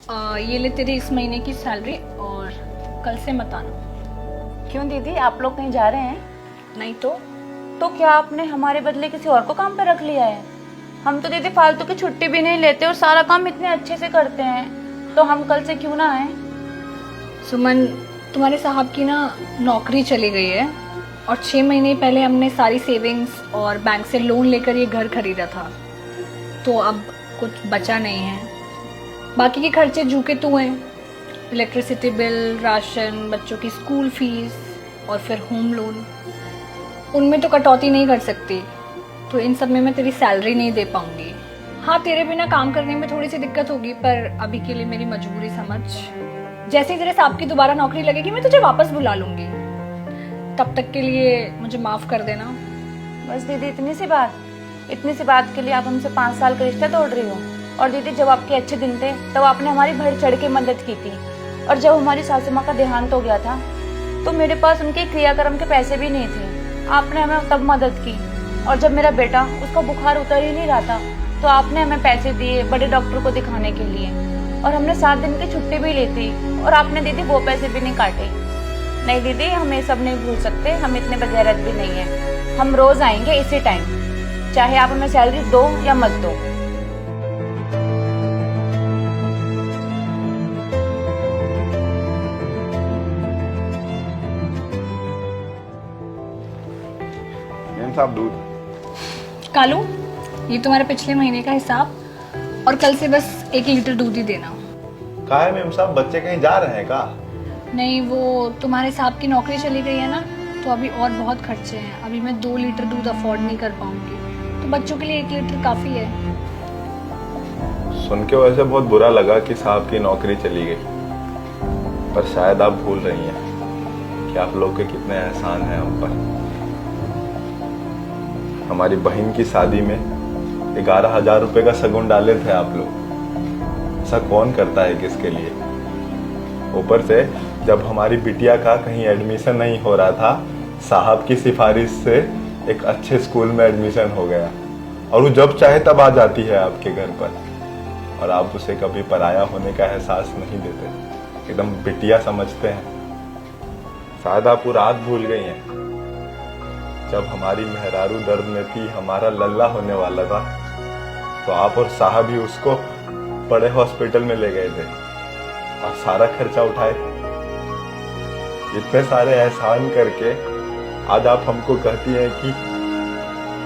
ये ले तेरी इस महीने की सैलरी और कल से मत आना। क्यों दीदी, आप लोग कहीं जा रहे हैं? नहीं तो क्या आपने हमारे बदले किसी और को काम पे रख लिया है? हम तो दीदी फालतू की छुट्टी भी नहीं लेते और सारा काम इतने अच्छे से करते हैं, तो हम कल से क्यों ना आए? सुमन, तुम्हारे साहब की ना नौकरी चली गई है और 6 महीने पहले हमने सारी सेविंग्स और बैंक से लोन लेकर ये घर खरीदा था, तो अब कुछ बचा नहीं है। बाकी के खर्चे जूके तू हैं, इलेक्ट्रिसिटी बिल, राशन, बच्चों की स्कूल फीस और फिर होम लोन, उनमें तो कटौती नहीं कर सकती, तो इन सब में मैं तेरी सैलरी नहीं दे पाऊंगी। हाँ, तेरे बिना काम करने में थोड़ी सी दिक्कत होगी, पर अभी के लिए मेरी मजबूरी समझ। जैसे ही तेरे साहब की दोबारा नौकरी लगेगी मैं तुझे वापस बुला लूंगी, तब तक के लिए मुझे माफ कर देना। बस दीदी, इतनी सी बात के लिए आप हमसे 5 साल का रिश्ता तोड़ रही हो। और दीदी, जब आपके अच्छे दिन थे तब आपने हमारी बढ़ चढ़ के मदद की थी, और जब हमारी सासू माँ का देहांत हो गया था तो मेरे पास उनके क्रियाक्रम के पैसे भी नहीं थे, आपने हमें तब मदद की। और जब मेरा बेटा, उसका बुखार उतर ही नहीं रहा था, तो आपने हमें पैसे दिए बड़े डॉक्टर को दिखाने के लिए, और हमने 7 दिन की छुट्टी भी ली थी, और आपने दीदी वो पैसे भी नहीं काटे। नहीं दीदी, हम ये सब नहीं भूल सकते, हम इतने बेगैरत भी नहीं है। हम रोज आएंगे इसी टाइम, चाहे आप हमें सैलरी दो या मत दो। साहब, दूध। कालू, ये तुम्हारे पिछले महीने का हिसाब, और कल से बस 1 लीटर दूध ही देना। कहा है मेम साहब, बच्चे कहीं जा रहे हैं का? नहीं, वो तुम्हारे साहब की नौकरी चली गई है ना, तो अभी और बहुत खर्चे हैं। अभी मैं 2 लीटर दूध अफोर्ड नहीं कर पाऊंगी, तो बच्चों के लिए 1 लीटर काफी है। सुन के वैसे बहुत बुरा लगा कि साहब की नौकरी चली गई, पर शायद आप भूल रही हैं कि आप लोग के कितने एहसान हैं हम पर। हमारी बहन की शादी में 11,000 रुपए का शगुन डाले थे आप लोग। ऐसा कौन करता है किसके लिए? ऊपर से जब हमारी बिटिया का कहीं एडमिशन नहीं हो रहा था, साहब की सिफारिश से एक अच्छे स्कूल में एडमिशन हो गया, और वो जब चाहे तब आ जाती है आपके घर पर, और आप उसे कभी पराया होने का एहसास नहीं देते, एकदम बिटिया समझते हैं। शायद आप वो रात भूल गई हैं जब हमारी मेहरारू दर्द में थी, हमारा लल्ला होने वाला था, तो आप और साहब ही उसको बड़े हॉस्पिटल में ले गए थे और सारा खर्चा उठाए। इतने सारे एहसान करके आज आप हमको कहती हैं कि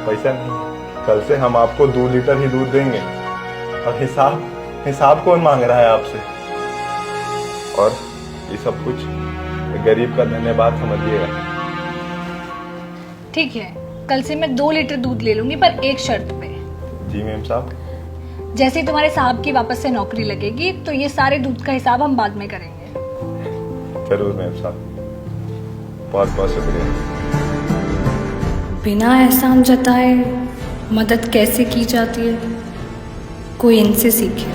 पैसा नहीं। कल से हम आपको 2 लीटर ही दूध देंगे, और हिसाब कौन मांग रहा है आपसे? और ये सब कुछ गरीब का धन्यवाद समझिएगा। ठीक है, कल से मैं 2 लीटर दूध ले लूंगी, पर एक शर्त पे। जी मेम साहब। जैसे ही तुम्हारे साहब की वापस से नौकरी लगेगी तो ये सारे दूध का हिसाब हम बाद में करेंगे। जरूर मेम साहब, बहुत बहुत शुक्रिया। बिना एहसान जताए मदद कैसे की जाती है, कोई इनसे सीखे।